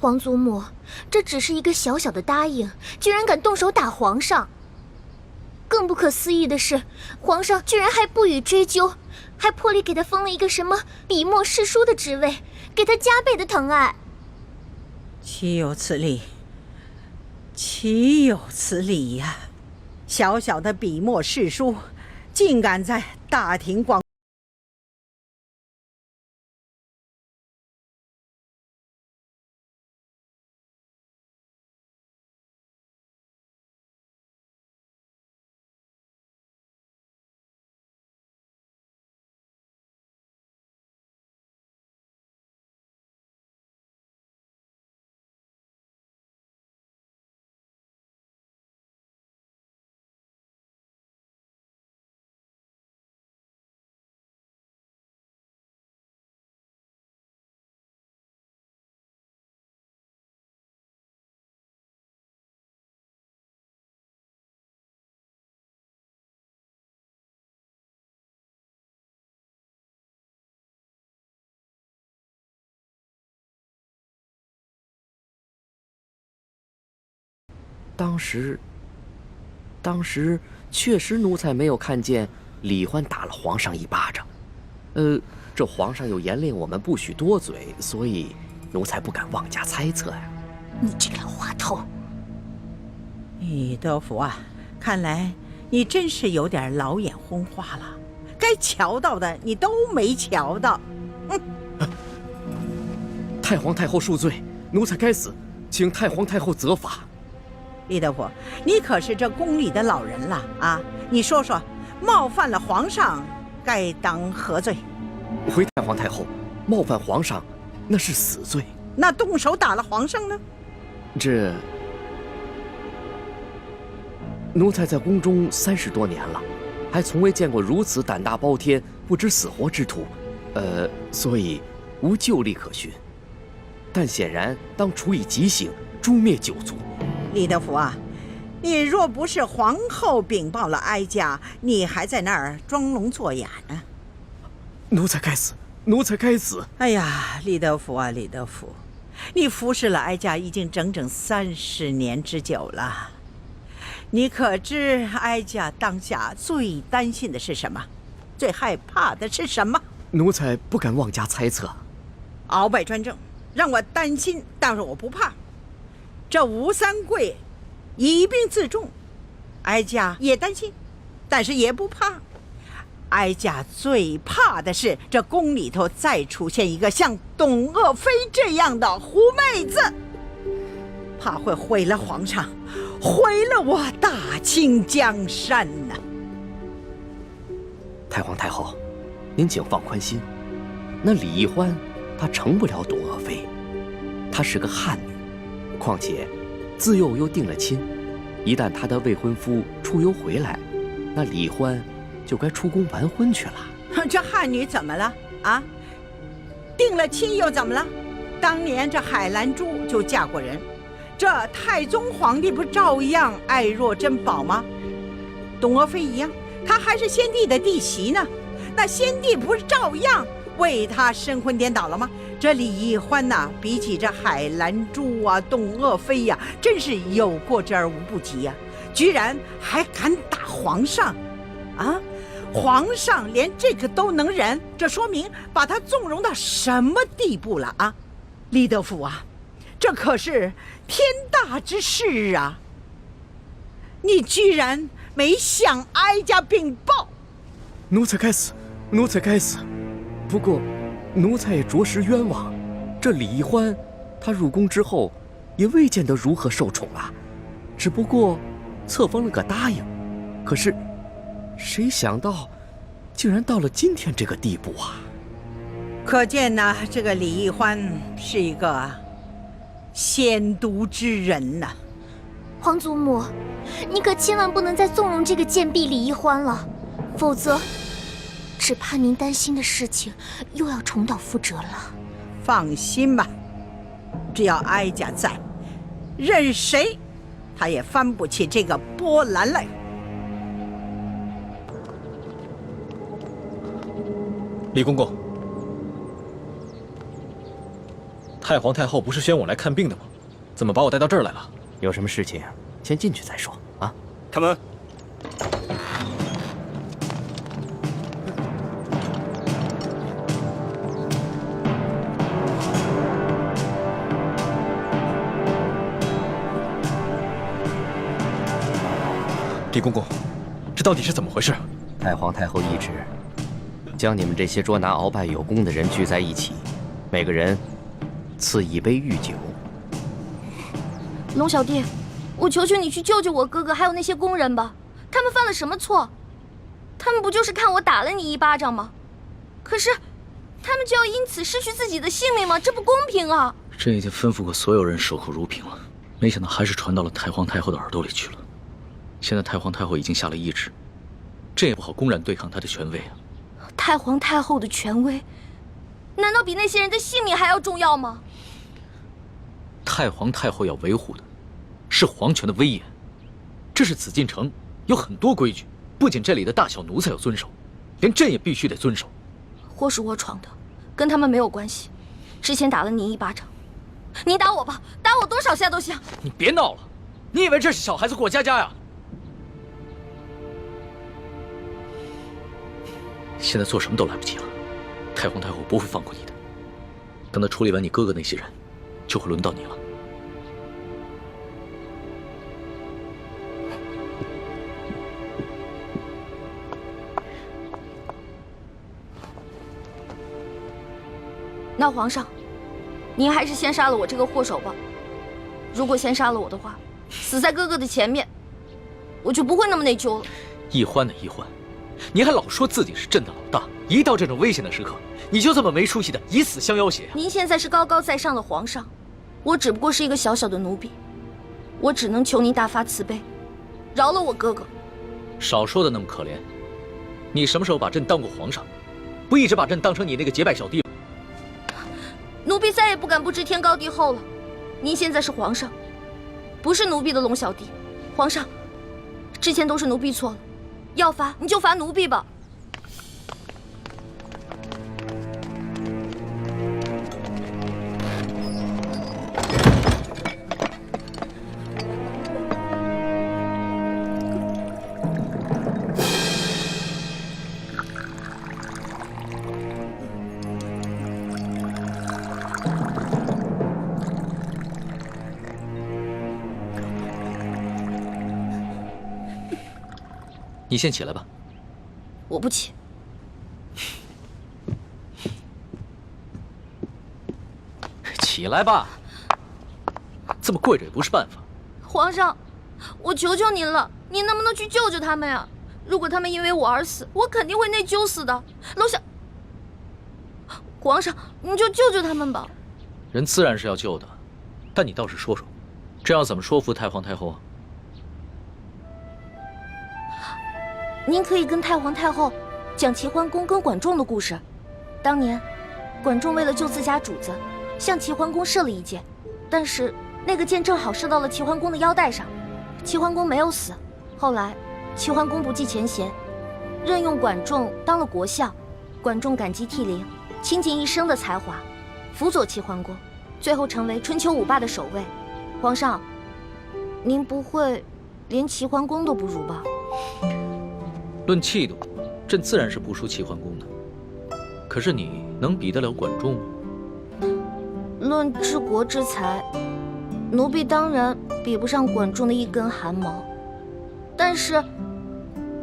皇祖母，这只是一个小小的答应，居然敢动手打皇上。更不可思议的是，皇上居然还不予追究，还破例给他封了一个什么笔墨侍书的职位，给他加倍的疼爱。岂有此理！岂有此理呀！小小的笔墨侍书，竟敢在大庭广当时确实奴才没有看见李欢打了皇上一巴掌。这皇上又严令我们不许多嘴，所以奴才不敢妄加猜测呀。你这个老滑头！李德福啊，看来你真是有点老眼昏花了，该瞧到的你都没瞧到。太皇太后恕罪，奴才该死，请太皇太后责罚。李德福，你可是这宫里的老人了啊！你说说，冒犯了皇上，该当何罪？回太皇太后，冒犯皇上，那是死罪。那动手打了皇上呢？这奴才在宫中30多年了，还从未见过如此胆大包天、不知死活之徒，所以无旧例可循。但显然当处以极刑，诛灭九族。李德福啊，你若不是皇后禀报了哀家，你还在那儿装聋作哑呢。奴才该死，奴才该死！哎呀，李德福啊，李德福，你服侍了哀家已经整整30年之久了。你可知哀家当下最担心的是什么？最害怕的是什么？奴才不敢妄加猜测。鳌拜专政，让我担心，但是我不怕。这吴三桂以兵自重，哀家也担心，但是也不怕。哀家最怕的是这宫里头再出现一个像董鄂妃这样的狐妹子，怕会毁了皇上，毁了我大清江山呐！太皇太后，您请放宽心，那李易欢她成不了董鄂妃，她是个汉女，况且自幼又定了亲，一旦她的未婚夫出游回来，那李欢就该出宫完婚去了。这汉女怎么了啊？定了亲又怎么了？当年这海兰珠就嫁过人，这太宗皇帝不照样爱若珍宝吗？董鄂妃一样，她还是先帝的弟媳呢，那先帝不是照样为她神魂颠倒了吗？这李易欢呐，比起这海兰珠啊、董鄂妃呀，真是有过之而无不及呀！居然还敢打皇上啊！皇上连这个都能忍，这说明把他纵容到什么地步了啊！李德福啊，这可是天大之事啊！你居然没向哀家禀报！奴才该死，奴才该死。不过，奴才也着实冤枉。这李易欢，他入宫之后，也未见得如何受宠啊，只不过册封了个答应。可是，谁想到，竟然到了今天这个地步啊！可见呢，这个李易欢是一个鲜毒之人呐。皇祖母，你可千万不能再纵容这个贱婢李易欢了，否则，只怕您担心的事情又要重蹈覆辙了。放心吧，只要哀家在，任谁他也翻不起这个波澜来。李公公，太皇太后不是宣我来看病的吗？怎么把我带到这儿来了？有什么事情先进去再说啊。开门。狄公公，这到底是怎么回事？太皇太后懿旨，将你们这些捉拿鳌拜有功的人聚在一起，每个人赐一杯御酒。龙小弟，我求求你去救救我哥哥，还有那些工人吧。他们犯了什么错？他们不就是看我打了你一巴掌吗？可是，他们就要因此失去自己的性命吗？这不公平啊！朕已经吩咐过所有人守口如瓶了，没想到还是传到了太皇太后的耳朵里去了。现在太皇太后已经下了懿旨，朕也不好公然对抗她的权威啊。太皇太后的权威，难道比那些人的性命还要重要吗？太皇太后要维护的是皇权的威严，这是紫禁城有很多规矩，不仅这里的大小奴才要遵守，连朕也必须得遵守。祸是我闯的，跟他们没有关系。之前打了你一巴掌，你打我吧，打我多少下都行。你别闹了，你以为这是小孩子过家家呀？现在做什么都来不及了，太皇太后不会放过你的。等她处理完你哥哥那些人，就会轮到你了。那皇上，您还是先杀了我这个祸首吧。如果先杀了我的话，死在哥哥的前面，我就不会那么内疚了。奕欢的奕欢，你还老说自己是朕的老大，一到这种危险的时刻，你就这么没出息的以死相要挟啊！您现在是高高在上的皇上，我只不过是一个小小的奴婢，我只能求您大发慈悲，饶了我哥哥。少说的那么可怜，你什么时候把朕当过皇上？不一直把朕当成你那个结拜小弟？奴婢再也不敢不知天高地厚了。您现在是皇上，不是奴婢的龙小弟。皇上，之前都是奴婢错了，要罚你就罚奴婢吧。你先起来吧。我不起。起来吧，这么跪着也不是办法。皇上，我求求您了，您能不能去救救他们呀？如果他们因为我而死，我肯定会内疚死的。楼下，皇上，你就救救他们吧。人自然是要救的，但你倒是说说，这要怎么说服太皇太后啊？您可以跟太皇太后讲齐桓公跟管仲的故事。当年，管仲为了救自家主子，向齐桓公射了一箭，但是那个箭正好射到了齐桓公的腰带上，齐桓公没有死。后来，齐桓公不计前嫌，任用管仲当了国相。管仲感激涕零，倾尽一生的才华，辅佐齐桓公，最后成为春秋五霸的首位。皇上，您不会连齐桓公都不如吧？论气度，朕自然是不输齐桓公的。可是你能比得了管仲吗？论治国之才，奴婢当然比不上管仲的一根汗毛。但是，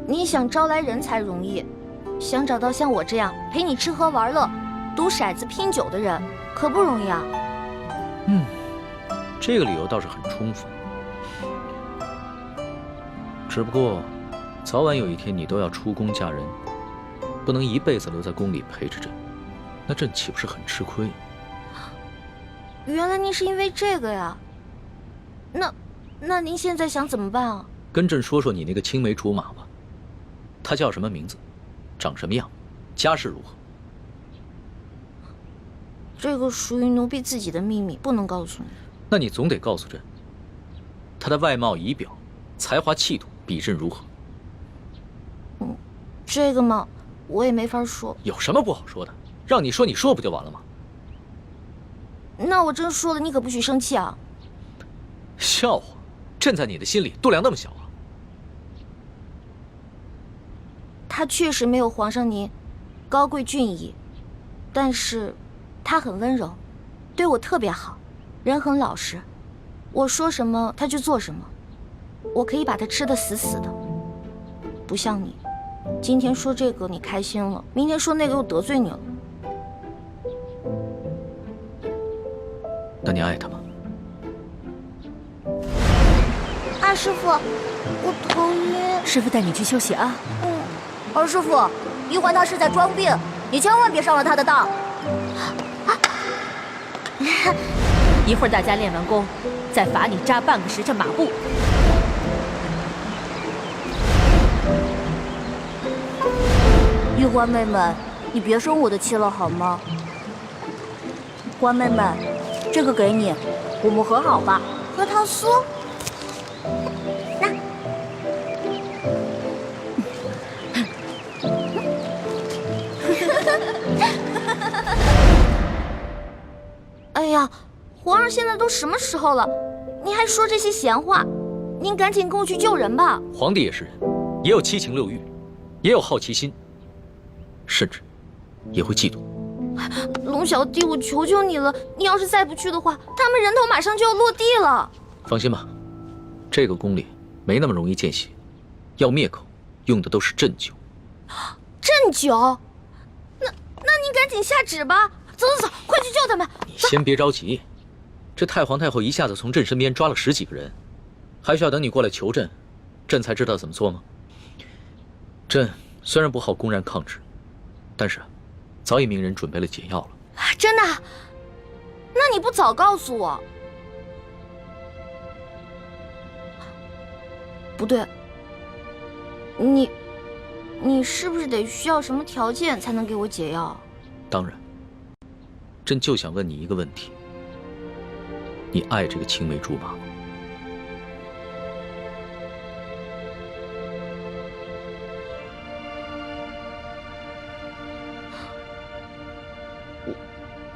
你想招来人才容易，想找到像我这样陪你吃喝玩乐、赌骰子拼酒的人，可不容易啊。这个理由倒是很充分。只不过，早晚有一天你都要出宫嫁人，不能一辈子留在宫里陪着朕，那朕岂不是很吃亏？原来您是因为这个呀？那您现在想怎么办啊？跟朕说说你那个青梅竹马吧，他叫什么名字，长什么样，家世如何？这个属于奴婢自己的秘密，不能告诉你。那你总得告诉朕，他的外貌仪表、才华气度比朕如何？这个嘛，我也没法说。有什么不好说的？让你说，你说不就完了吗？那我真说了，你可不许生气啊！笑话，朕在你的心里度量那么小啊？他确实没有皇上您高贵俊逸，但是他很温柔，对我特别好，人很老实，我说什么他就做什么，我可以把他吃得死死的。不像你，今天说这个你开心了，明天说那个又得罪你了。那你爱他吗？二师傅，我头晕。师傅带你去休息啊。二师傅，玉环她是在装病，你千万别上了她的当。一会儿大家练完功，再罚你扎半个时辰马步。玉环妹妹，你别生我的气了好吗？环妹妹，这个给你，我们和好吧。核桃酥。那。哎呀，皇上现在都什么时候了，您还说这些闲话？您赶紧跟我去救人吧。皇帝也是人，也有七情六欲，也有好奇心，甚至也会嫉妒。龙小弟，我求求你了，你要是再不去的话，他们人头马上就要落地了。放心吧，这个宫里没那么容易见血，要灭口用的都是鸩酒。鸩酒？那您赶紧下旨吧。走，快去救他们！你先别着急，这太皇太后一下子从朕身边抓了10几个人，还需要等你过来求朕，朕才知道怎么做吗？朕虽然不好公然抗旨，但是早已命人准备了解药了。真的？那你不早告诉我？不对，你是不是得需要什么条件才能给我解药？当然。朕就想问你一个问题：你爱这个青梅竹马吗？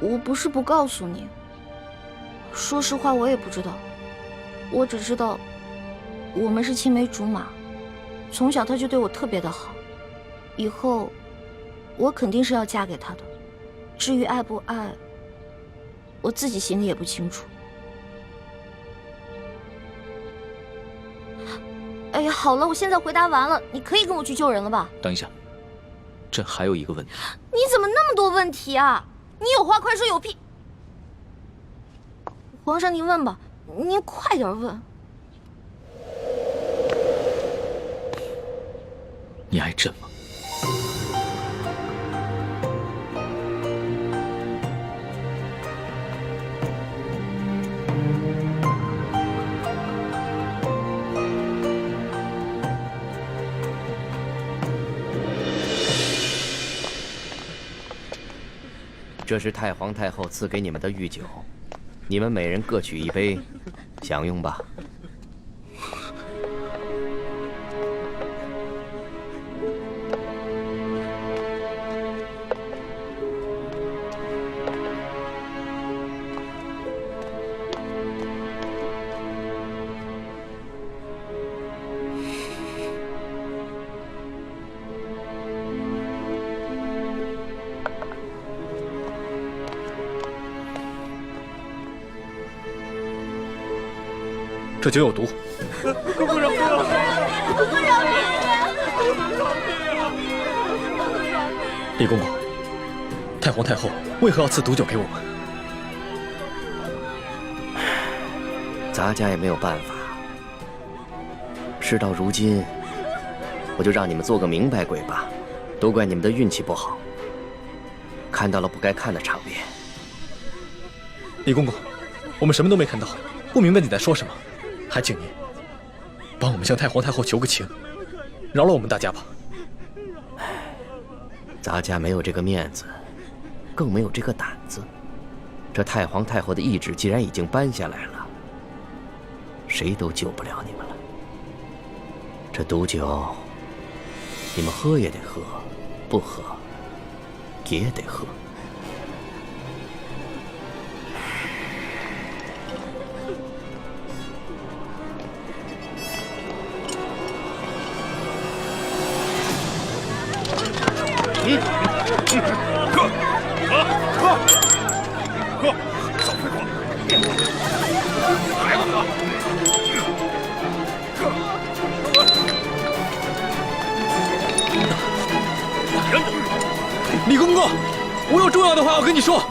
我不是不告诉你，说实话我也不知道，我只知道我们是青梅竹马，从小他就对我特别的好，以后我肯定是要嫁给他的。至于爱不爱，我自己心里也不清楚。哎呀，好了，我现在回答完了，你可以跟我去救人了吧？等一下，朕还有一个问题。你怎么那么多问题啊？你有话快说，有屁！皇上，您问吧，您快点问。你爱朕吗？这是太皇太后赐给你们的御酒，你们每人各取一杯，享用吧。这酒有毒。李公公，太皇太后为何要赐毒酒给我们？咱家也没有办法。事到如今，我就让你们做个明白鬼吧。都怪你们的运气不好，看到了不该看的场面。李公公，我们什么都没看到，不明白你在说什么。还请您帮我们向太皇太后求个情，饶了我们大家吧。咱家没有这个面子，更没有这个胆子。这太皇太后的懿旨既然已经颁下来了，谁都救不了你们了。这毒酒，你们喝也得喝，不喝也得喝。李公公，我有重要的话要跟你说。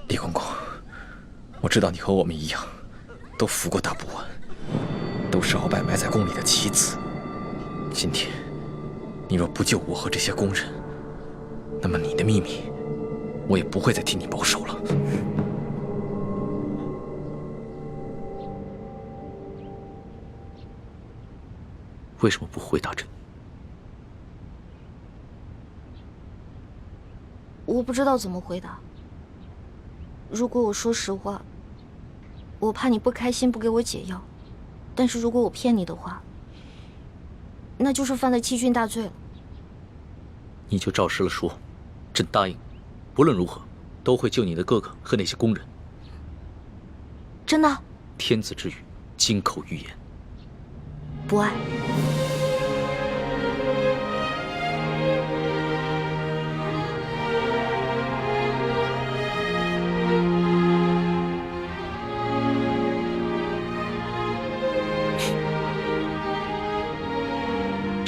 李公公，我知道你和我们一样，都服过大不完，都是鳌拜埋在宫里的棋子。今天，你若不救我和这些宫人，那么你的秘密，我也不会再替你保守了。为什么不回答朕？我不知道怎么回答。如果我说实话，我怕你不开心，不给我解药；但是如果我骗你的话，那就是犯了欺君大罪了。你就照实了说，朕答应，不论如何，都会救你的哥哥和那些宫人。真的？天子之语，金口玉言。不爱。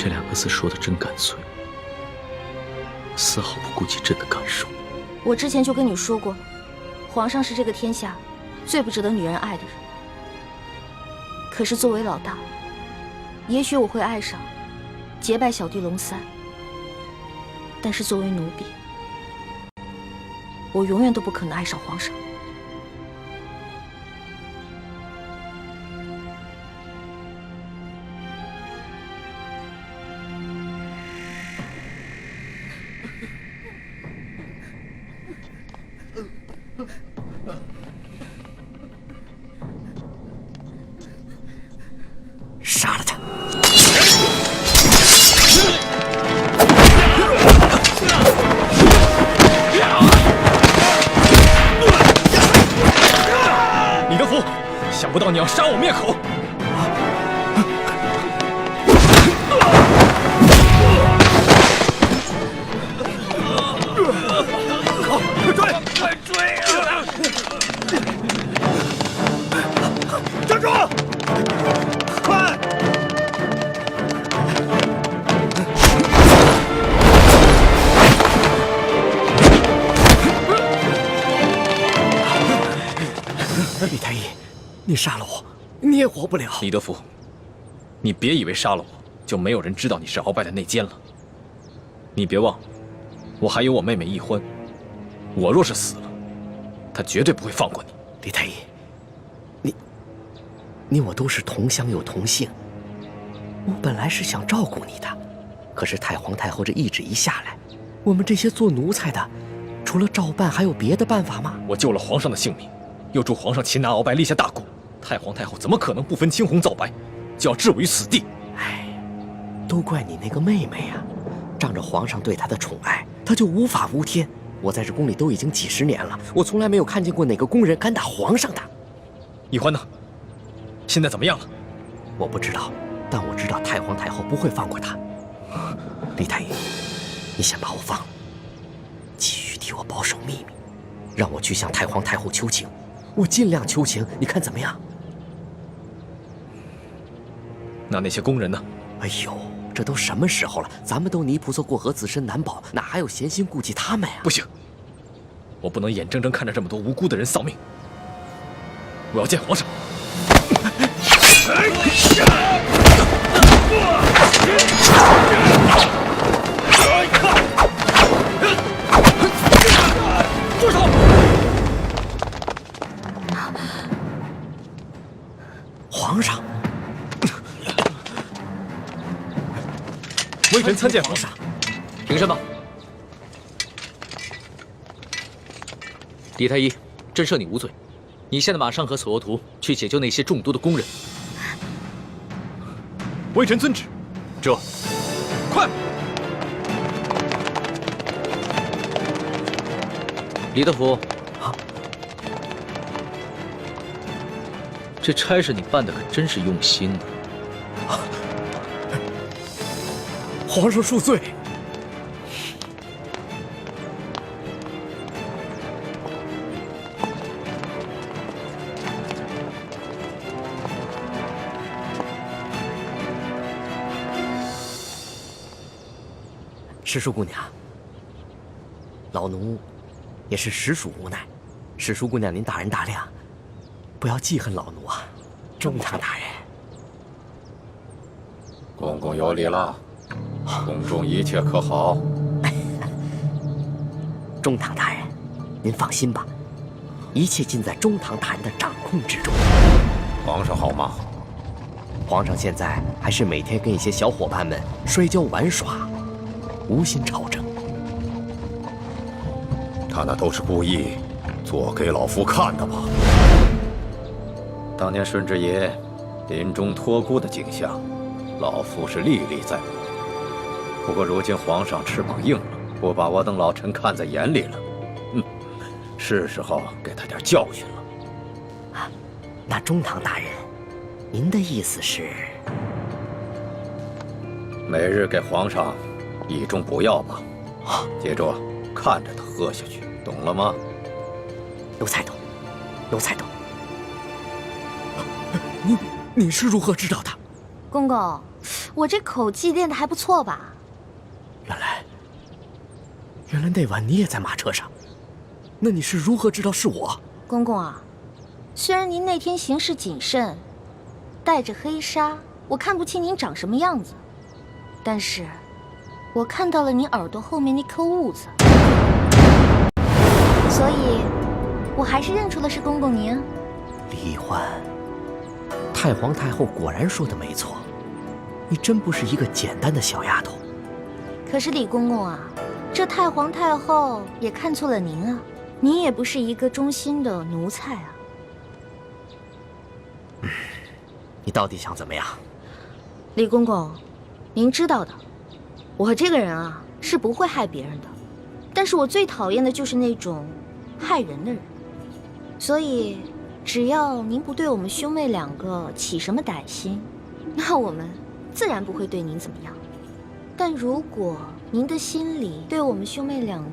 这2个字说的真干脆，丝毫不顾及朕的感受。我之前就跟你说过，皇上是这个天下最不值得女人爱的人。可是作为老大，也许我会爱上结拜小弟龙三，但是作为奴婢，我永远都不可能爱上皇上。杀了他！李德福，想不到你要杀我灭口！快追！快追啊！站住！快！李太医，你杀了我，你也活不了。李德福，你别以为杀了我就没有人知道你是鳌拜的内奸了。你别忘了，我还有我妹妹易欢，我若是死了，她绝对不会放过你。李太医，你我都是同乡又同姓，我本来是想照顾你的，可是太皇太后这懿旨一下来，我们这些做奴才的，除了照办还有别的办法吗？我救了皇上的性命，又助皇上擒拿鳌拜，立下大功，太皇太后怎么可能不分青红皂白，就要置我于死地？哎，都怪你那个妹妹呀！仗着皇上对她的宠爱，她就无法无天。我在这宫里都已经几10年了，我从来没有看见过哪个宫人敢打皇上的。易欢呢？现在怎么样了？我不知道，但我知道太皇太后不会放过她。李太医，你先把我放了，继续替我保守秘密，让我去向太皇太后求情，我尽量求情，你看怎么样？那些宫人呢？哎呦，这都什么时候了？咱们都泥菩萨过河，自身难保，哪还有闲心顾及他们呀？不行，我不能眼睁睁看着这么多无辜的人丧命。我要见皇上。住手！皇上，微臣参见皇上。平身吧。李太医，朕赦你无罪。你现在马上和索额图去解救那些中毒的宫人。微臣遵旨。这，快！李德福，这差事你办的可真是用心呢。皇上恕罪。石叔姑娘，老奴也是实属无奈。石叔姑娘，您大人大量，不要记恨老奴啊！中堂大人，公公有礼了，宫中一切可好？中堂大人，您放心吧，一切尽在中堂大人的掌控之中。皇上好吗？皇上现在还是每天跟一些小伙伴们摔跤玩耍，无心朝政。他那都是故意做给老夫看的吧？当年顺治爷临终托孤的景象，老夫是历历在目。不过如今皇上翅膀硬了，不把我等老臣看在眼里了，是时候给他点教训了。啊，那中堂大人，您的意思是？每日给皇上一盅补药吧，接着看着他喝下去，懂了吗？奴才懂，奴才懂。你是如何知道的？公公，我这口技练得还不错吧？原来那晚你也在马车上，那你是如何知道是我？公公啊，虽然您那天行事谨慎，带着黑纱，我看不清您长什么样子，但是，我看到了您耳朵后面那颗痦子，所以，我还是认出了是公公您。李欢，太皇太后果然说的没错，你真不是一个简单的小丫头。可是李公公啊，这太皇太后也看错了您啊，您也不是一个忠心的奴才啊。你到底想怎么样？李公公，您知道的，我这个人啊是不会害别人的，但是我最讨厌的就是那种害人的人。所以，只要您不对我们兄妹两个起什么歹心，那我们自然不会对您怎么样。但如果您的心里对我们兄妹两个，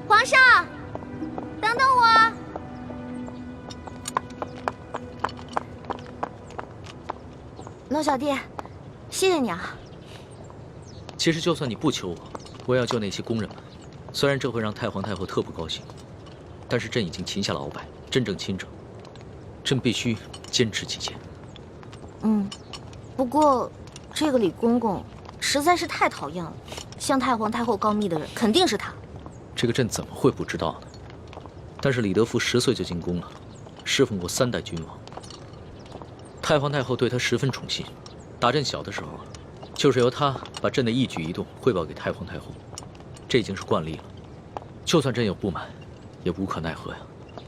皇上，等等我。龙小弟，谢谢你啊。其实就算你不求我也要救那些宫人们。虽然这会让太皇太后特不高兴，但是朕已经擒下了鳌拜，真正亲政，朕必须坚持己见。不过这个李公公实在是太讨厌了，向太皇太后告密的人肯定是他。这个朕怎么会不知道呢？但是李德福10岁就进宫了，侍奉过3代君王。太皇太后对他十分宠信，打朕小的时候，就是由他把朕的一举一动汇报给太皇太后，这已经是惯例了。就算朕有不满，也无可奈何呀。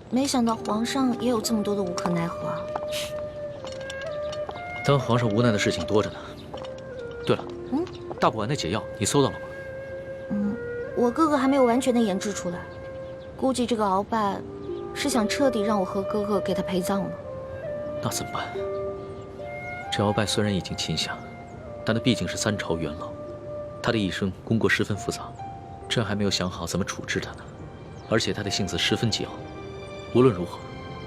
没想到皇上也有这么多的无可奈何啊。当皇上无奈的事情多着呢。对了，大补丸的解药你搜到了吗？我哥哥还没有完全的研制出来，估计这个鳌拜是想彻底让我和哥哥给他陪葬了。那怎么办？这鳌拜虽然已经擒下，但他毕竟是3朝元老，他的一生功过十分复杂，朕还没有想好怎么处置他呢。而且他的性子十分桀骜，无论如何，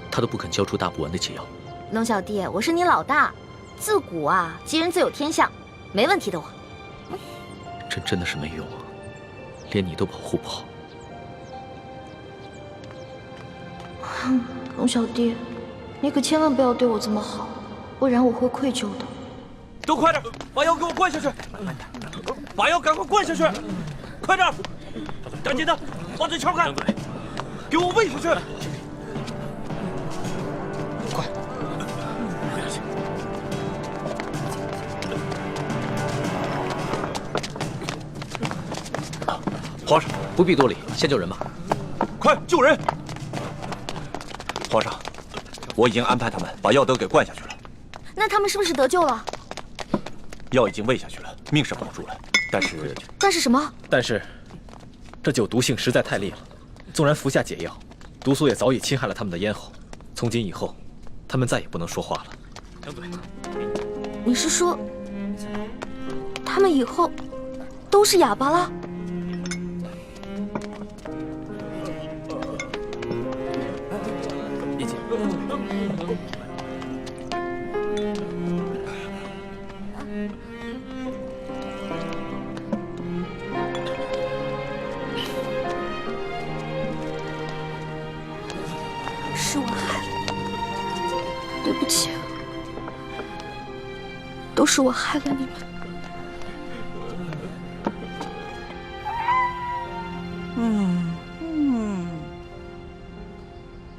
他都不肯交出大补丸的解药。龙小弟，我是你老大，自古啊，吉人自有天相，没问题的我。朕真的是没用啊，连你都保护不好。龙小弟，你可千万不要对我这么好，不然我会愧疚的。都快点，把药给我灌下去！把药赶快灌下去！快点，赶紧的，往这敲开，给我喂出去！快！皇上不必多礼，先救人吧。快救人！皇上，我已经安排他们把药都给灌下去了。那他们是不是得救了？药已经喂下去了，命是保住了，但是什么？但是，这酒毒性实在太烈了，纵然服下解药，毒素也早已侵害了他们的咽喉。从今以后，他们再也不能说话了。张嘴。你是说，他们以后都是哑巴了？一起。是我害了你，对不起，都是我害了你们。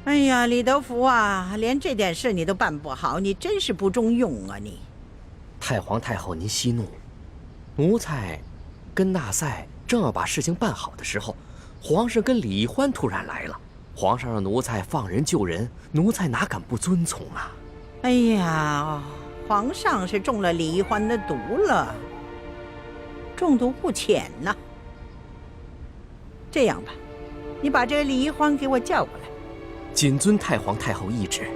哎呀，李德福啊，连这点事你都办不好，你真是不中用啊你！太皇太后，您息怒，奴才跟纳赛正要把事情办好的时候，皇上跟李易欢突然来了。皇上让奴才放人救人，奴才哪敢不遵从啊？哎呀，皇上是中了李易欢的毒了，中毒不浅呐。这样吧，你把这李易欢给我叫过来。谨遵太皇太后懿旨。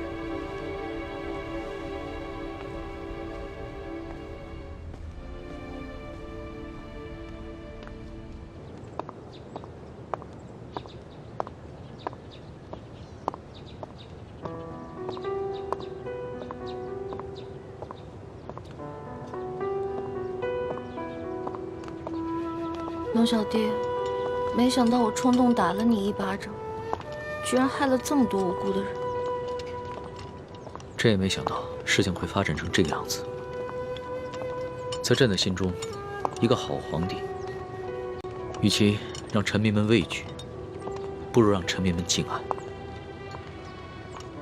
龙小弟，没想到我冲动打了你一巴掌，居然害了这么多无辜的人。朕也没想到事情会发展成这个样子。在朕的心中，一个好皇帝，与其让臣民们畏惧，不如让臣民们敬爱。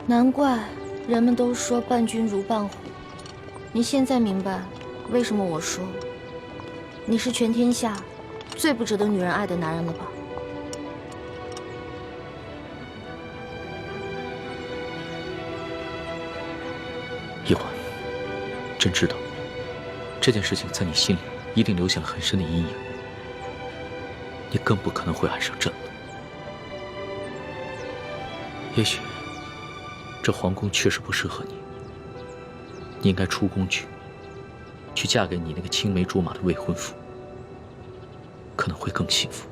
难怪人们都说伴君如伴虎。你现在明白为什么我说你是全天下最不值得女人爱的男人了吧？易欢，朕知道这件事情在你心里一定留下了很深的阴影，你更不可能会爱上朕了。也许这皇宫确实不适合你，你应该出宫去嫁给你那个青梅竹马的未婚夫，可能会更幸福。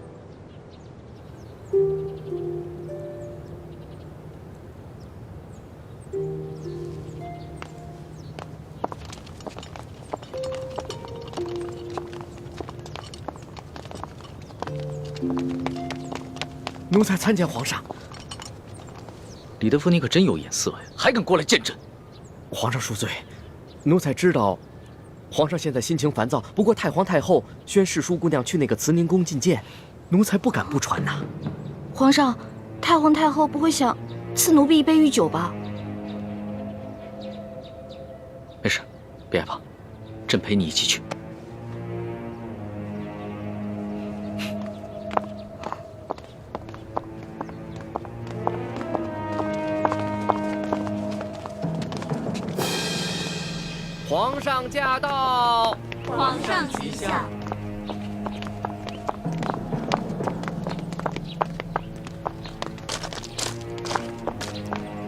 奴才参见皇上。李德福，你可真有眼色呀，还敢过来见朕！皇上恕罪，奴才知道，皇上现在心情烦躁。不过太皇太后宣世淑姑娘去那个慈宁宫觐见，奴才不敢不传呐。皇上，太皇太后不会想赐奴婢一杯御酒吧？没事，别害怕，朕陪你一起去。皇上驾到！皇上吉祥！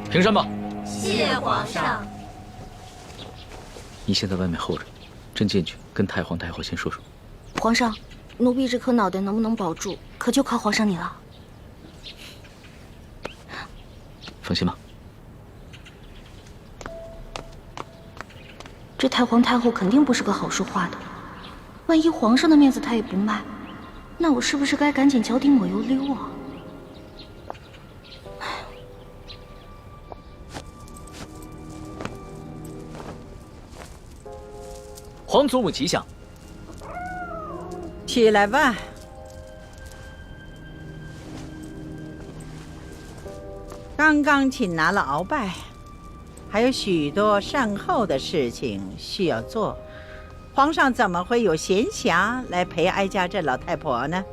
平身吧。谢皇上。你先在外面候着，朕进去跟太皇太后先说说。皇上，奴婢这颗脑袋能不能保住，可就靠皇上你了。放心吧。这太皇太后肯定不是个好说话的，万一皇上的面子她也不卖，那我是不是该赶紧脚底抹油溜啊？皇祖母吉祥。起来吧。刚刚擒拿了鳌拜，还有许多善后的事情需要做，皇上怎么会有闲暇来陪哀家这老太婆呢？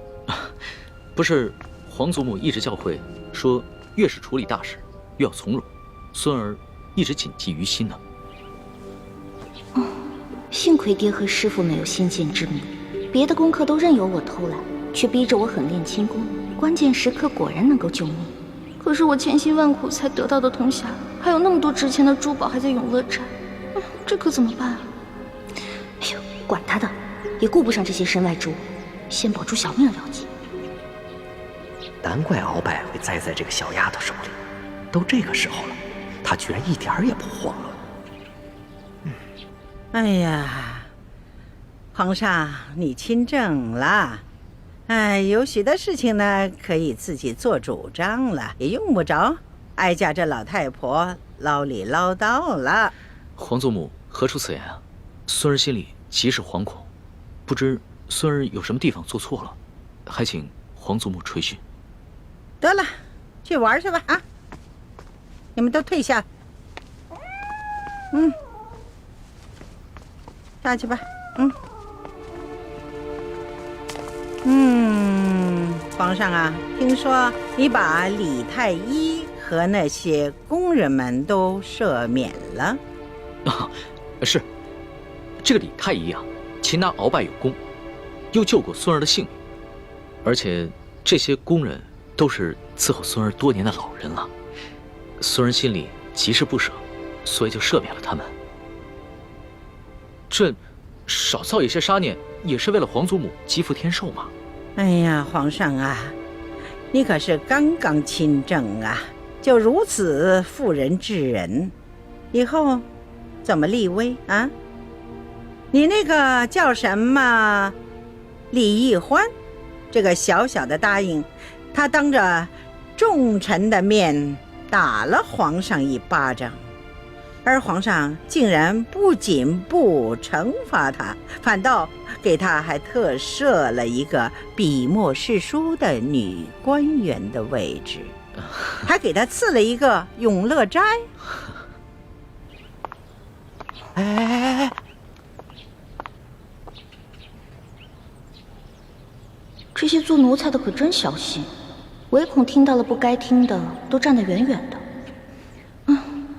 不是，皇祖母一直教诲说，越是处理大事，越要从容。孙儿一直谨记于心呢。幸亏爹和师傅没有先见之明，别的功课都任由我偷懒，却逼着我狠练轻功，关键时刻果然能够救命。可是我千辛万苦才得到的铜匣，还有那么多值钱的珠宝还在永乐斋，这可怎么办啊？哎呦，管他的，也顾不上这些身外之物，先保住小命了紧。难怪鳌拜会栽在这个小丫头手里，都这个时候了，她居然一点儿也不慌了。哎呀，皇上你亲政了，有许多事情呢可以自己做主张了，也用不着哀家这老太婆唠里唠叨了。皇祖母何出此言啊？孙儿心里极是惶恐，不知孙儿有什么地方做错了，还请皇祖母垂训。得了，去玩去吧啊！你们都退下。下去吧。皇上啊，听说你把李太医和那些宫人们都赦免了。啊，是。这个李太医啊，擒拿鳌拜有功，又救过孙儿的性命，而且这些宫人都是伺候孙儿多年的老人了。孙儿心里极是不舍，所以就赦免了他们。这少造一些杀念，也是为了皇祖母积福天寿嘛。哎呀，皇上啊，你可是刚刚亲政啊，就如此妇人之仁，以后怎么立威啊？你那个叫什么李义欢，这个小小的答应，他当着众臣的面打了皇上一巴掌，而皇上竟然不仅不惩罚他，反倒给他还特设了一个笔墨诗书的女官员的位置，还给他赐了一个永乐斋。哎，这些做奴才的可真小心，唯恐听到了不该听的，都站得远远的。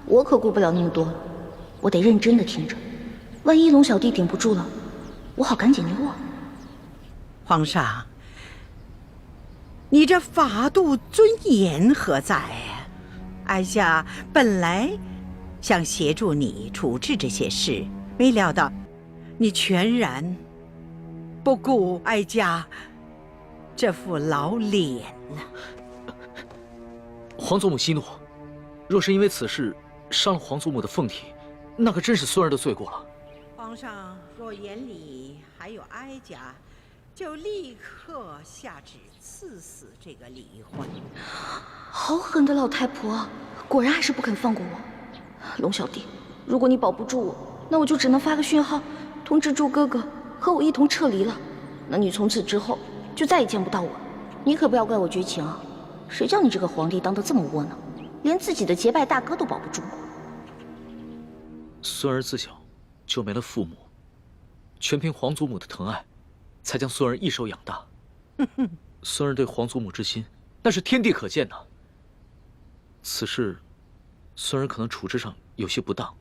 我可顾不了那么多了，我得认真的听着，万一龙小弟顶不住了，我好赶紧溜啊！皇上，你这法度尊严何在呀？哀家本来想协助你处置这些事，没料到你全然不顾哀家这副老脸了。皇祖母息怒，若是因为此事伤了皇祖母的凤体，那可真是孙儿的罪过了。皇上若眼里还有哀家，就立刻下旨赐死这个李义欢。好狠的老太婆，果然还是不肯放过我。龙小弟，如果你保不住我，那我就只能发个讯号，通知祝哥哥和我一同撤离了。那你从此之后就再也见不到我。你可不要怪我绝情啊！谁叫你这个皇帝当得这么窝囊，连自己的结拜大哥都保不住。孙儿自小就没了父母，全凭皇祖母的疼爱，才将孙儿一手养大。孙儿对皇祖母之心，那是天地可见的。此事，孙儿可能处置上有些不当，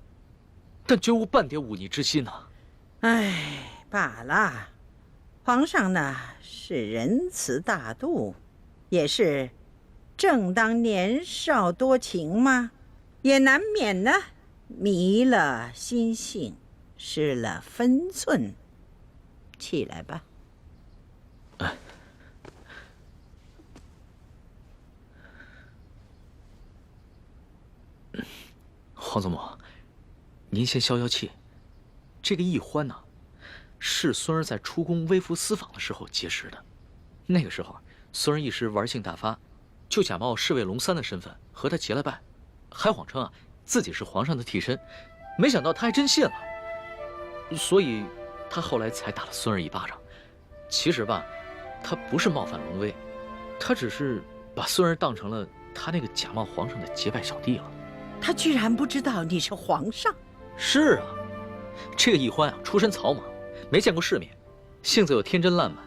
但绝无半点忤逆之心啊。唉，罢了。皇上呢是仁慈大度，也是正当年少多情嘛，也难免呢迷了心性，失了分寸。起来吧。皇祖母，您先消消气。这个义欢呢，是孙儿在出宫微服私访的时候结识的。那个时候，孙儿一时玩性大发，就假冒侍卫龙三的身份和他结了拜，还谎称自己是皇上的替身。没想到他还真信了，所以他后来才打了孙儿一巴掌。其实吧，他不是冒犯龙威，他只是把孙儿当成了他那个假冒皇上的结拜小弟了。他居然不知道你是皇上。是啊，这个义欢出身草莽，没见过世面，性子又天真烂漫。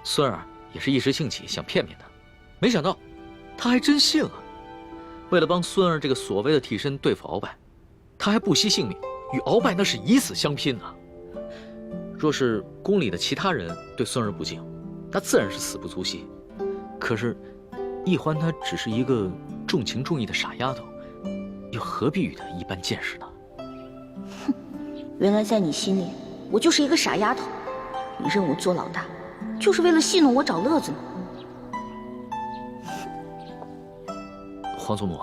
孙儿也是一时兴起想骗他，没想到他还真信了。为了帮孙儿这个所谓的替身对付鳌拜，他还不惜性命，与鳌拜那是以死相拼呢。若是宫里的其他人对孙儿不敬，那自然是死不足惜。可是义欢她只是一个重情重义的傻丫头，又何必与他一般见识呢？哼，原来在你心里，我就是一个傻丫头。你认我做老大，就是为了戏弄我找乐子吗？皇祖母，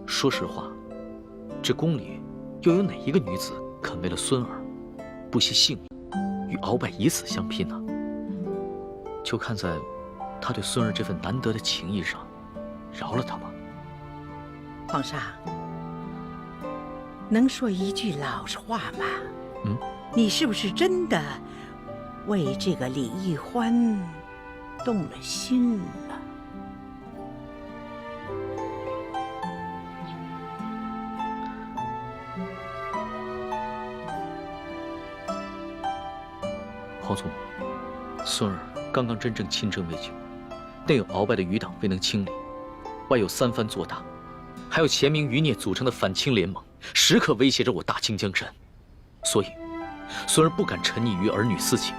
说实话，这宫里又有哪一个女子肯为了孙儿不惜性命，与鳌拜以死相拼呢？就看在他对孙儿这份难得的情谊上，饶了他吧。皇上，能说一句老实话吗？你是不是真的为这个李易欢动了心了？皇祖母，孙儿刚刚真正亲征未久，内有鳌拜的余党未能清理，外有三藩做大，还有前明余孽组成的反清联盟，时刻威胁着我大清江山，所以孙儿不敢沉溺于儿女私情，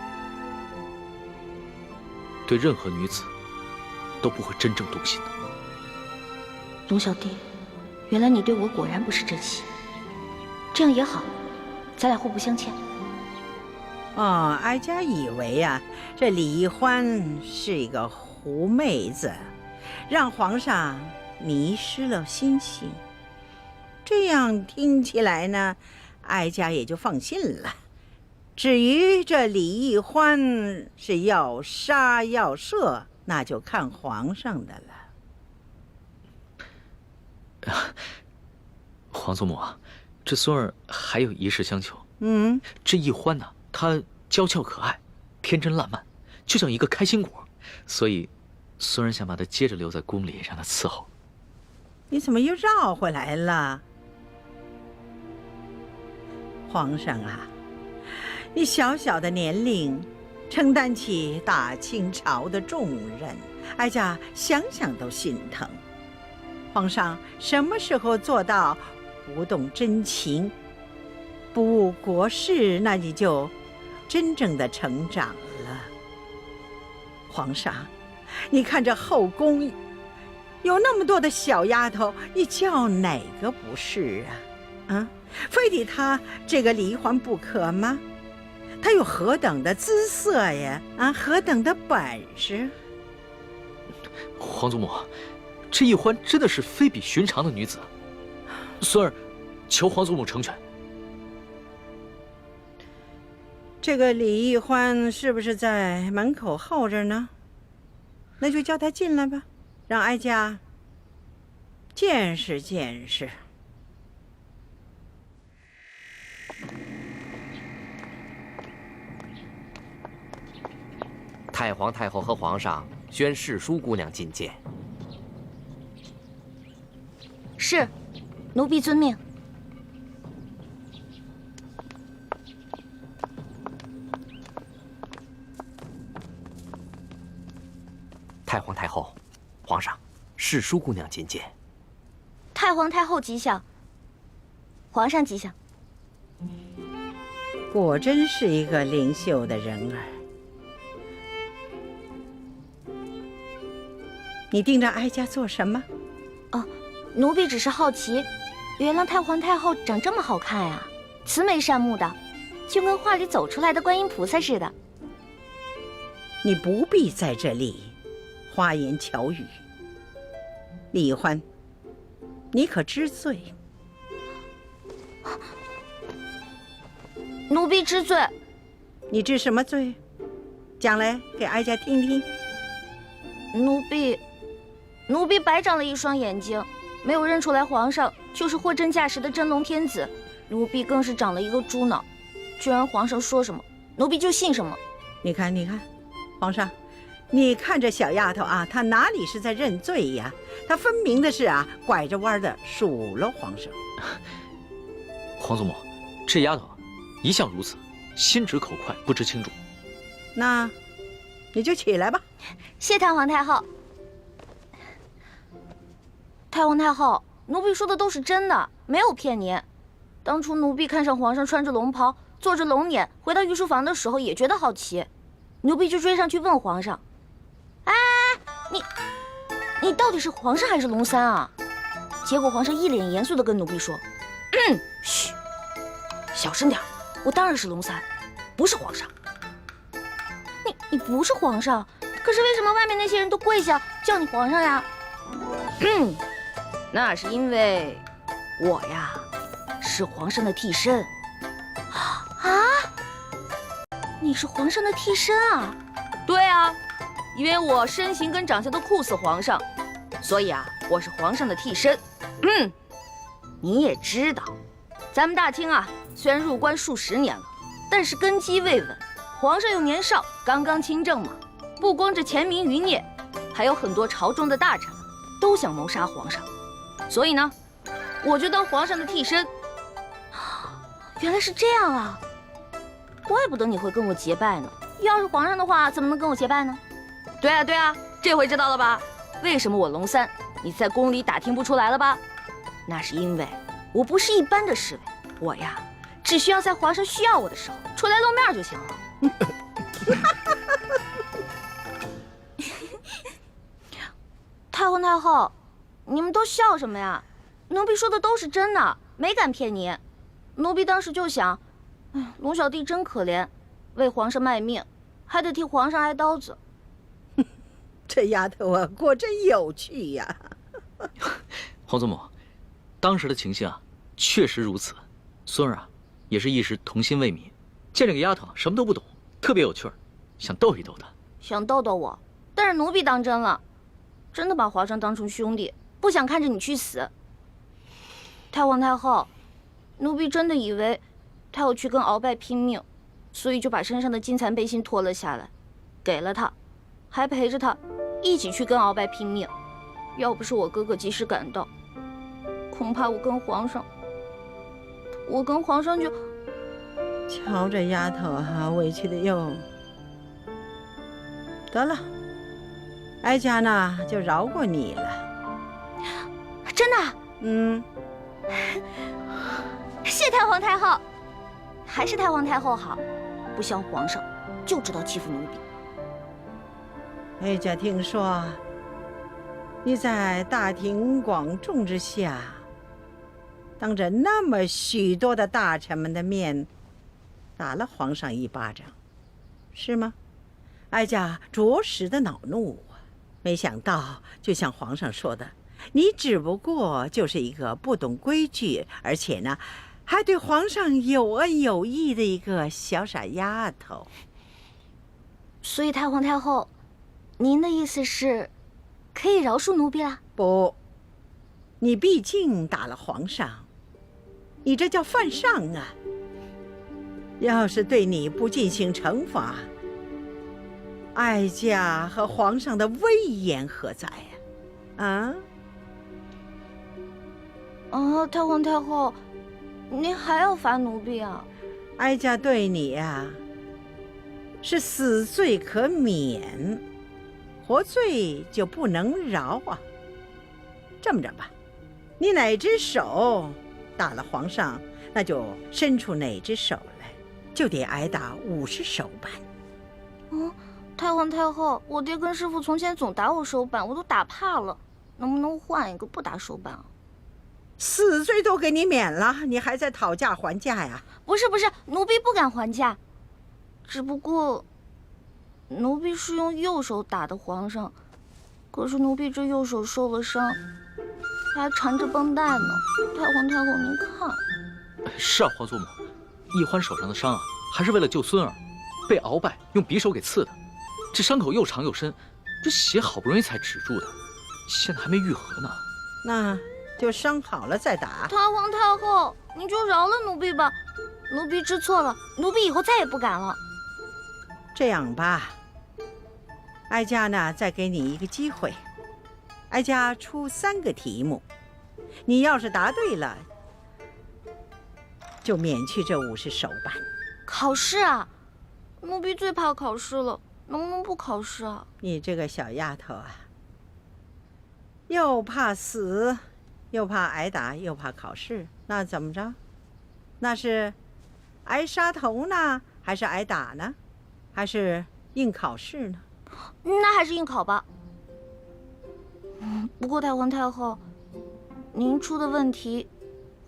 对任何女子都不会真正动心的。龙小弟，原来你对我果然不是真心，这样也好，咱俩互不相欠。哦，哀家以为啊，这李易欢是一个狐妹子，让皇上迷失了心性。这样听起来呢，哀家也就放心了。至于这李易欢是要杀要赦，那就看皇上的了。皇祖母啊，这孙儿还有一事相求。这易欢呢，他娇俏可爱，天真烂漫，就像一个开心果，所以孙儿想把他接着留在宫里，让他伺候。你怎么又绕回来了？皇上啊，你小小的年龄，承担起大清朝的重任，哀家想想都心疼。皇上什么时候做到不动真情，不误国事，那你就真正的成长了。皇上，你看这后宫有那么多的小丫头，你叫哪个不是啊？非得她这个李易欢不可吗？她有何等的姿色呀？何等的本事？皇祖母，这易欢真的是非比寻常的女子，孙儿求皇祖母成全。这个李易欢是不是在门口候着呢？那就叫他进来吧，让哀家见识见识。太皇太后和皇上宣世淑姑娘觐见。是，奴婢遵命。太皇太后，皇上，世淑姑娘觐见。太皇太后吉祥，皇上吉祥。果真是一个灵秀的人儿。你盯着哀家做什么？哦，奴婢只是好奇，原来太皇太后长这么好看呀，慈眉善目的，就跟画里走出来的观音菩萨似的。你不必在这里花言巧语。李易欢，你可知罪？奴婢知罪。你知什么罪？讲来给哀家听听。奴婢白长了一双眼睛，没有认出来皇上就是货真价实的真龙天子。奴婢更是长了一个猪脑，居然皇上说什么，奴婢就信什么。你看，皇上，你看这小丫头啊，她哪里是在认罪呀？她分明的是拐着弯的数落皇上。皇祖母，这丫头一向如此，心直口快，不知轻重。那你就起来吧。谢太皇太后。太皇太后，奴婢说的都是真的，没有骗您。当初奴婢看上皇上穿着龙袍，坐着龙辇，回到御书房的时候也觉得好奇，奴婢就追上去问皇上：“哎，你到底是皇上还是龙三啊？”结果皇上一脸严肃地跟奴婢说：“嘘，小声点，我当然是龙三，不是皇上。”你不是皇上，可是为什么外面那些人都跪下叫你皇上呀？那是因为我呀是皇上的替身。你是皇上的替身啊？对啊，因为我身形跟长相都酷似皇上，所以我是皇上的替身。你也知道，咱们大清啊，虽然入关数十年了，但是根基未稳，皇上又年少，刚刚亲政嘛。不光这前明余孽，还有很多朝中的大臣都想谋杀皇上，所以呢，我就当皇上的替身。原来是这样啊，怪不得你会跟我结拜呢。要是皇上的话，怎么能跟我结拜呢？对啊对啊，这回知道了吧？为什么我龙三你在宫里打听不出来了吧？那是因为我不是一般的侍卫，我呀，只需要在皇上需要我的时候出来露面就行了。太皇太后，你们都笑什么呀？奴婢说的都是真的，没敢骗你。奴婢当时就想，龙小弟真可怜，为皇上卖命，还得替皇上挨刀子。这丫头啊，果真有趣呀！皇祖母，当时的情形啊，确实如此。孙儿啊，也是一时童心未泯，见这个丫头什么都不懂，特别有趣儿，想逗一逗她。想逗逗我，但是奴婢当真了，真的把皇上当成兄弟，不想看着你去死。太皇太后，奴婢真的以为他要去跟鳌拜拼命，所以就把身上的金蚕背心脱了下来，给了他，还陪着他一起去跟鳌拜拼命。要不是我哥哥及时赶到，恐怕我跟皇上就……瞧这丫头啊，委屈的哟。得了，哀家呢就饶过你了。真的？谢太皇太后，还是太皇太后好，不像皇上就知道欺负奴婢。哀家听说你在大庭广众之下，当着那么许多的大臣们的面，打了皇上一巴掌，是吗？哀家着实的恼怒啊！没想到，就像皇上说的，你只不过就是一个不懂规矩，而且呢，还对皇上有恩有义的一个小傻丫头。所以太皇太后，您的意思是，可以饶恕奴婢啦？不，你毕竟打了皇上，你这叫犯上啊！要是对你不进行惩罚，哀家和皇上的威严何在呀？太皇太后，您还要罚奴婢啊？哀家对你呀，是死罪可免，活罪就不能饶啊。这么着吧，你哪只手打了皇上，那就伸出哪只手来，就得挨打50手板。太皇太后，我爹跟师傅从前总打我手板，我都打怕了，能不能换一个不打手板啊？死罪都给你免了，你还在讨价还价呀？不是，奴婢不敢还价，只不过奴婢是用右手打的皇上，可是奴婢这右手受了伤，还缠着绷带呢。太皇太后，您看。是啊，皇祖母，奕欢手上的伤啊，还是为了救孙儿，被鳌拜用匕首给刺的。这伤口又长又深，这血好不容易才止住的，现在还没愈合呢。那就伤好了再打。太皇太后，您就饶了奴婢吧，奴婢知错了，奴婢以后再也不敢了。这样吧，哀家呢再给你一个机会，哀家出3个题目，你要是答对了，就免去这50手板。考试啊？奴婢最怕考试了，能不能不考试啊？你这个小丫头啊，又怕死，又怕挨打，又怕考试，那怎么着？那是挨杀头呢，还是挨打呢？还是应考试呢？那还是应考吧。不过太皇太后，您出的问题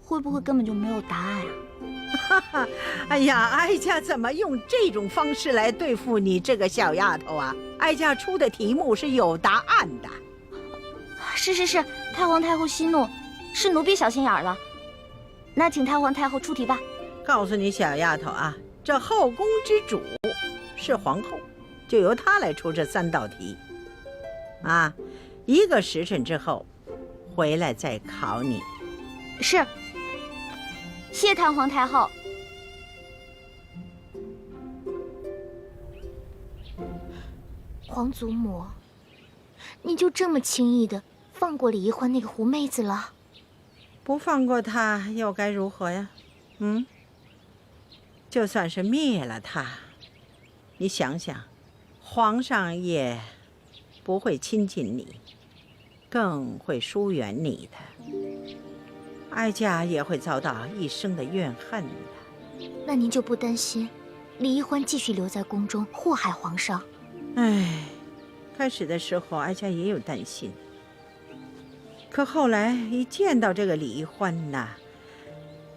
会不会根本就没有答案啊？哎呀，哀家怎么用这种方式来对付你这个小丫头啊？哀家出的题目是有答案的。是，太皇太后息怒，是奴婢小心眼了。那请太皇太后出题吧。告诉你小丫头啊，这后宫之主是皇后，就由她来出这3道题。1个时辰之后回来再考你。是。谢太皇太后。皇祖母，你就这么轻易的放过李易欢那个狐妹子了？不放过她又该如何呀？就算是灭了她，你想想，皇上也不会亲近你，更会疏远你的。哀家也会遭到一生的怨恨的。那您就不担心李易欢继续留在宫中祸害皇上？唉，开始的时候哀家也有担心，可后来一见到这个李易欢呐，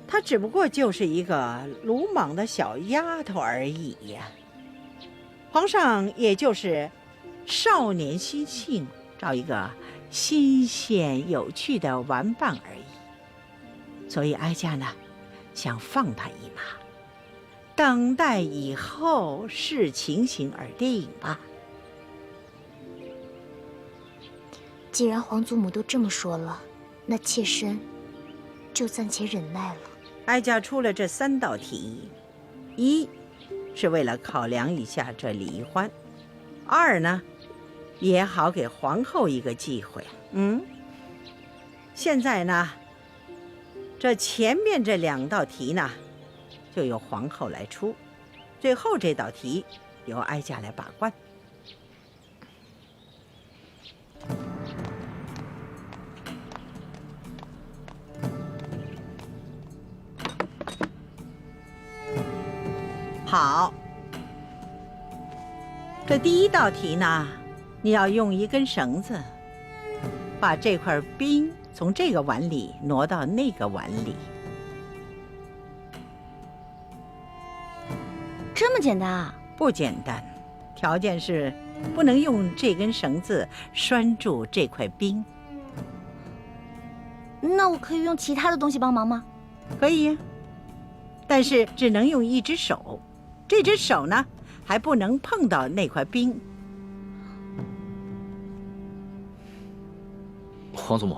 她只不过就是一个鲁莽的小丫头而已呀。皇上也就是少年心性，找一个新鲜有趣的玩伴而已。所以哀家呢，想放她一马，等待以后视情形而定吧。既然皇祖母都这么说了，那妾身就暂且忍耐了。哀家出了这3道题，一是为了考量一下这李易欢，二呢，也好给皇后一个机会。现在呢，这前面这2道题呢，就由皇后来出，最后这道题由哀家来把关。好，这第1道题呢，你要用一根绳子，把这块冰从这个碗里挪到那个碗里。这么简单啊？不简单，条件是不能用这根绳子拴住这块冰。那我可以用其他的东西帮忙吗？可以呀，但是只能用一只手。这只手呢，还不能碰到那块冰。皇祖母，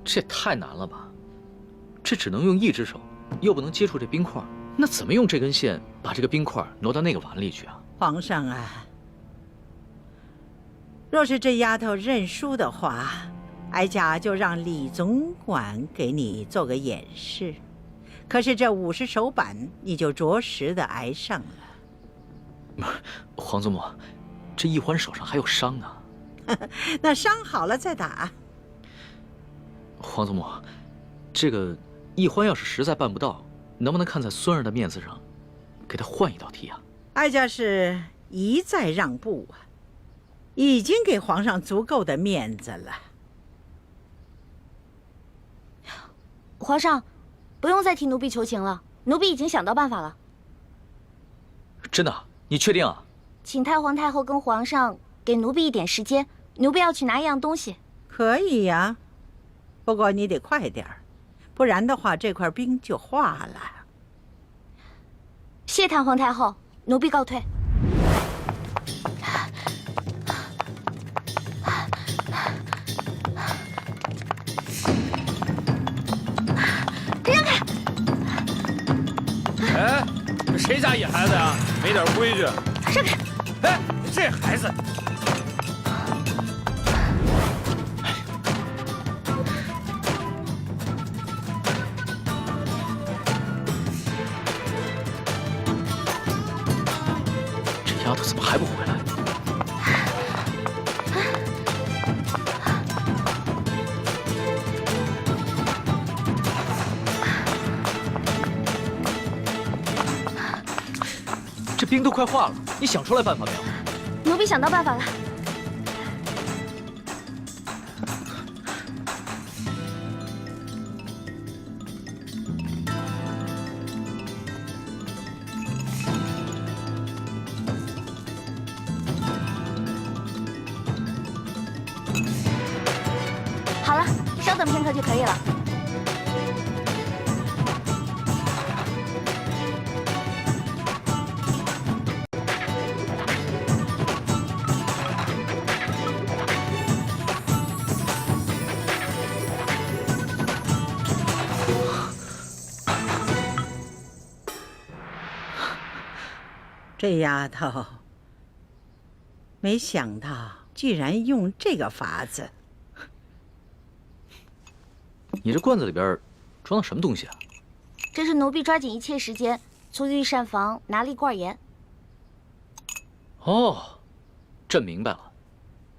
这也太难了吧？这只能用一只手，又不能接触这冰块，那怎么用这根线把这个冰块挪到那个碗里去啊？皇上啊，若是这丫头认输的话，哀家就让李总管给你做个演示。可是这50手板，你就着实的挨上了。皇祖母，这易欢手上还有伤呢。那伤好了再打。皇祖母，这个易欢要是实在办不到，能不能看在孙儿的面子上，给他换一道题啊？哀家是一再让步啊，已经给皇上足够的面子了。皇上，不用再替奴婢求情了，奴婢已经想到办法了。真的？你确定啊？请太皇太后跟皇上给奴婢一点时间，奴婢要去拿一样东西。可以呀，不过你得快点儿，不然的话这块冰就化了。谢太皇太后，奴婢告退。让开！哎，这谁家野孩子呀？没点规矩！让开！哎，这孩子！这丫头怎么还不回来？这冰都快化了，你想出来办法没有？奴婢想到办法了。好了，稍等片刻就可以了。这丫头，没想到居然用这个法子。你这罐子里边装的什么东西啊？这是奴婢抓紧一切时间从御膳房拿了一罐盐。哦，朕明白了。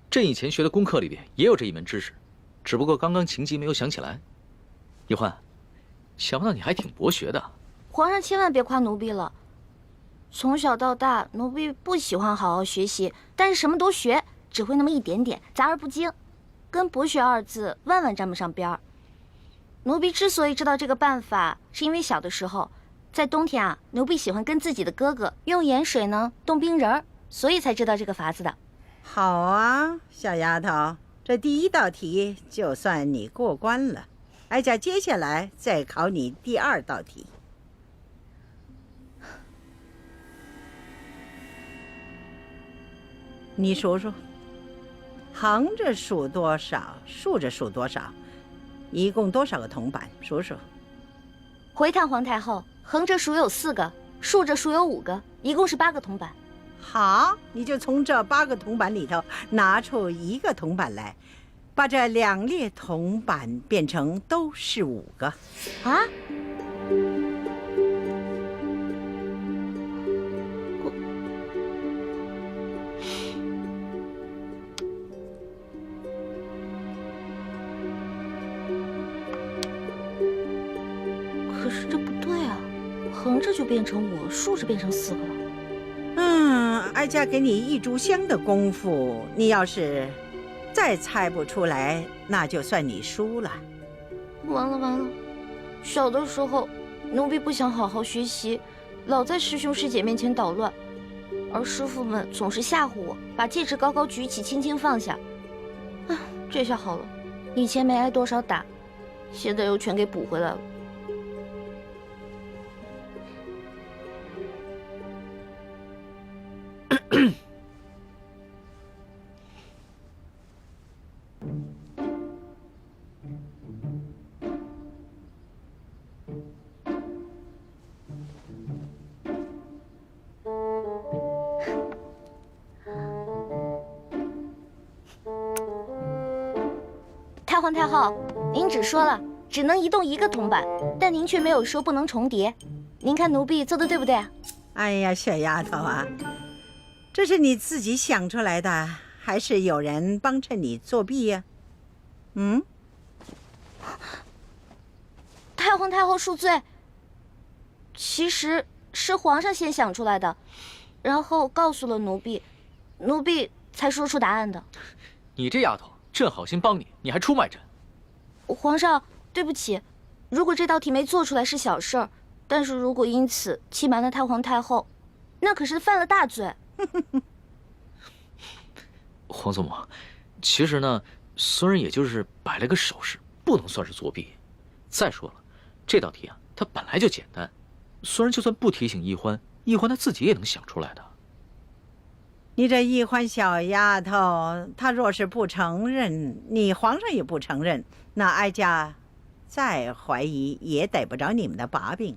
朕以前学的功课里边也有这一门知识，只不过刚刚情急没有想起来。一欢，想不到你还挺博学的。皇上千万别夸奴婢了。从小到大，奴婢不喜欢好好学习，但是什么都学，只会那么一点点，杂而不精，跟博学二字万万沾不上边儿。奴婢之所以知道这个办法，是因为小的时候，在冬天啊，奴婢喜欢跟自己的哥哥用盐水呢冻冰人儿，所以才知道这个法子的。好啊，小丫头，这第一道题就算你过关了。哀家接下来再考你第2道题。你数数，横着数多少，竖着数多少，一共多少个铜板？数数。回探皇太后，横着数有4个，竖着数有5个，一共是8个铜板。好，你就从这8个铜板里头拿出1个铜板来，把这2列铜板变成都是5个。啊？可是这不对啊，横着就变成5，竖着变成4个了。哀家给你1炷香的功夫，你要是再猜不出来，那就算你输了。完了！小的时候，奴婢不想好好学习，老在师兄师姐面前捣乱，而师傅们总是吓唬我，把戒指高高举起，轻轻放下。这下好了，以前没挨多少打，现在又全给补回来了。太皇太后，您只说了只能移动1个铜板，但您却没有说不能重叠。您看奴婢做的对不对啊？哎呀，小丫头啊，这是你自己想出来的，还是有人帮衬你作弊呀？太皇太后恕罪，其实是皇上先想出来的，然后告诉了奴婢，奴婢才说出答案的。你这丫头，朕好心帮你，你还出卖朕。皇上，对不起，如果这道题没做出来是小事儿，但是如果因此欺瞒了太皇太后，那可是犯了大罪。皇祖母，其实呢，孙人也就是摆了个手势，不能算是作弊。再说了，这道题啊，它本来就简单，孙人就算不提醒易欢，易欢他自己也能想出来的。你这易欢小丫头，她若是不承认，你皇上也不承认，那哀家再怀疑也逮不着你们的把柄。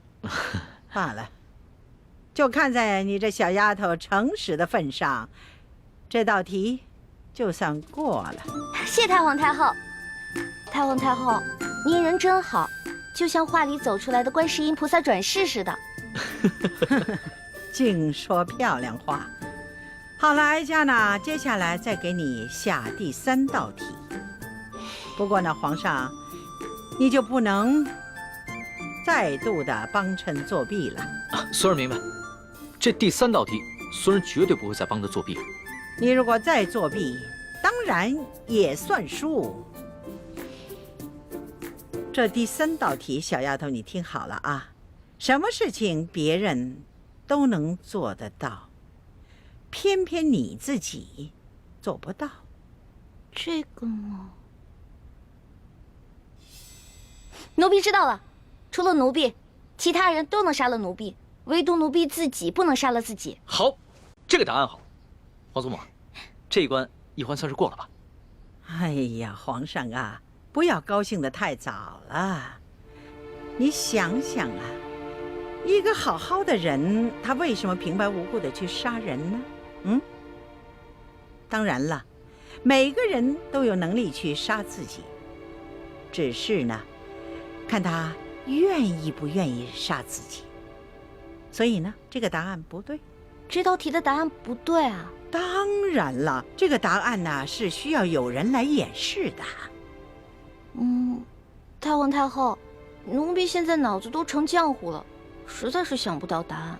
罢了，就看在你这小丫头诚实的份上，这道题就算过了。谢太皇太后。太皇太后，您人真好，就像画里走出来的观世音菩萨转世似的。净说漂亮话。好了，哀家呢，接下来再给你下第3道题。不过呢，皇上，你就不能再度的帮衬作弊了。孙儿明白，这第3道题，孙儿绝对不会再帮他作弊。你如果再作弊，当然也算输。这第3道题，小丫头，你听好了啊，什么事情别人都能做得到，偏偏你自己做不到。这个嘛，奴婢知道了。除了奴婢，其他人都能杀了奴婢，唯独奴婢自己不能杀了自己。好，这个答案好。皇祖母，这一关易欢算是过了吧？哎呀，皇上啊，不要高兴得太早了。你想想啊，一个好好的人，他为什么平白无故的去杀人呢？当然了，每个人都有能力去杀自己，只是呢，看他愿意不愿意杀自己。所以呢，这个答案不对。这道题的答案不对啊！当然了，这个答案呢是需要有人来演示的。太皇太后，奴婢现在脑子都成浆糊了，实在是想不到答案。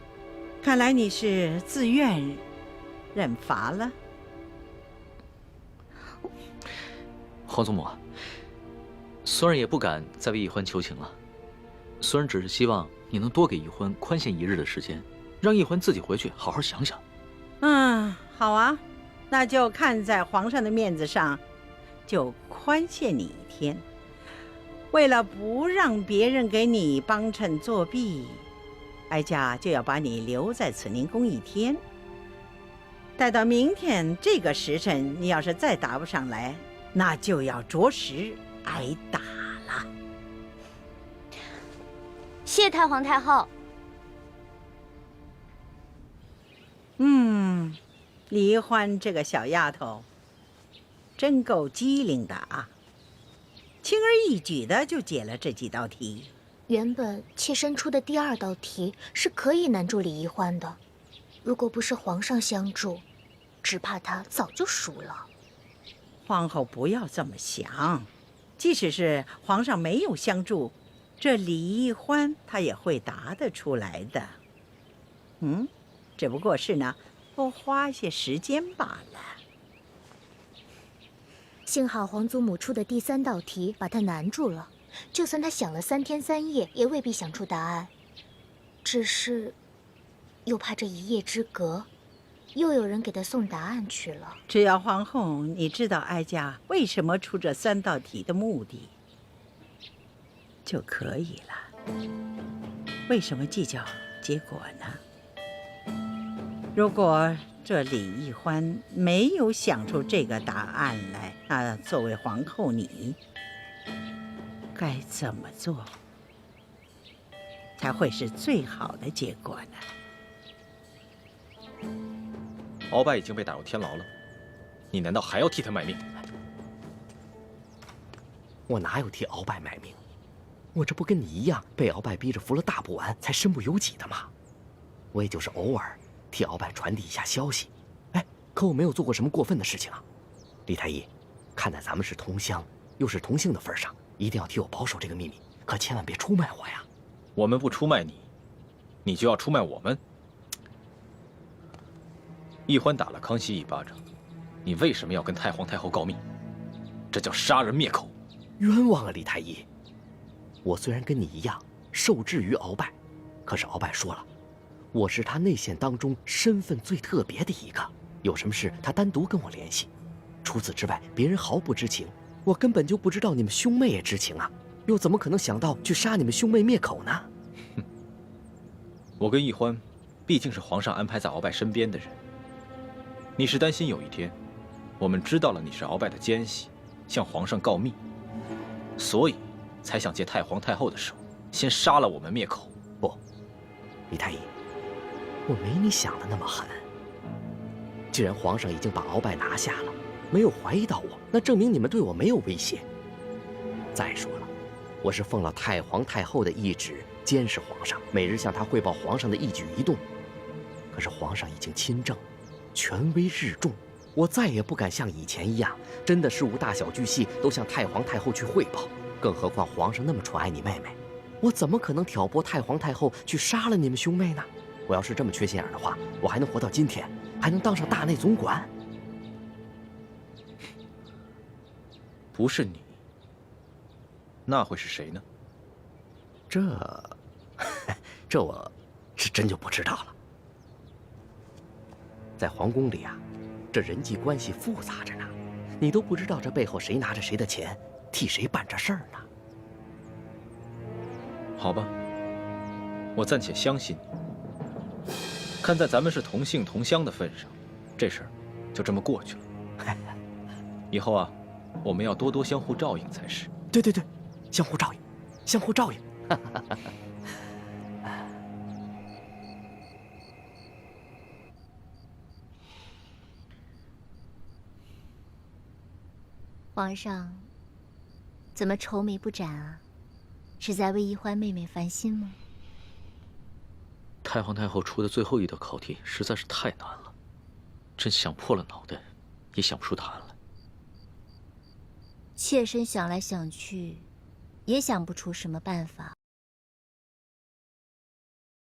看来你是自愿认罚了。皇祖母，虽然也不敢再为奕欢求情了，虽然只是希望你能多给奕欢宽限一日的时间，让奕欢自己回去好好想想。好啊，那就看在皇上的面子上，就宽限你一天。为了不让别人给你帮衬作弊，哀家就要把你留在慈宁宫一天。待到明天这个时辰，你要是再答不上来，那就要着实挨打了。谢太皇太后。李欢这个小丫头，真够机灵的啊！轻而易举的就解了这几道题。原本妾身出的第2道题是可以难住李奕欢的，如果不是皇上相助，只怕他早就输了。皇后不要这么想，即使是皇上没有相助，这李奕欢他也会答得出来的。只不过是呢，多花些时间罢了。幸好皇祖母出的第3道题把他难住了，就算他想了3天3夜，也未必想出答案。只是，又怕这一夜之隔，又有人给他送答案去了。只要皇后你知道哀家为什么出这3道题的目的，就可以了。为什么计较结果呢？如果这李奕欢没有想出这个答案来，那作为皇后你该怎么做才会是最好的结果呢？鳌拜已经被打入天牢了，你难道还要替他卖命？我哪有替鳌拜卖命？我这不跟你一样被鳌拜逼着服了大补丸才身不由己的吗？我也就是偶尔替鳌拜传递一下消息，可我没有做过什么过分的事情啊。李太医，看在咱们是同乡又是同姓的份上，一定要替我保守这个秘密，可千万别出卖我呀。我们不出卖你，你就要出卖我们。奕欢打了康熙一巴掌，你为什么要跟太皇太后告密？这叫杀人灭口。冤枉啊，李太医！我虽然跟你一样受制于鳌拜，可是鳌拜说了，我是他内线当中身份最特别的一个，有什么事他单独跟我联系，除此之外别人毫不知情。我根本就不知道你们兄妹也知情啊，又怎么可能想到去杀你们兄妹灭口呢？我跟奕欢毕竟是皇上安排在鳌拜身边的人，你是担心有一天我们知道了你是鳌拜的奸细，向皇上告密，所以才想借太皇太后的手先杀了我们灭口。不，李太医，我没你想的那么狠。既然皇上已经把鳌拜拿下了，没有怀疑到我，那证明你们对我没有威胁。再说了，我是奉了太皇太后的懿旨监视皇上，每日向他汇报皇上的一举一动。可是皇上已经亲政，权威日重，我再也不敢像以前一样，真的事无大小巨细都向太皇太后去汇报。更何况皇上那么宠爱你妹妹，我怎么可能挑拨太皇太后去杀了你们兄妹呢？我要是这么缺心眼的话，我还能活到今天，还能当上大内总管？不是你，那会是谁呢？这我是真就不知道了。在皇宫里啊，这人际关系复杂着呢，你都不知道这背后谁拿着谁的钱，替谁办这事儿呢。好吧，我暂且相信你。看在咱们是同姓同乡的份上，这事儿就这么过去了。以后啊，我们要多多相互照应才是。对，相互照应，相互照应。皇上，怎么愁眉不展啊？是在为宜欢妹妹烦心吗？太皇太后出的最后一道考题实在是太难了，朕想破了脑袋，也想不出答案来。妾身想来想去，也想不出什么办法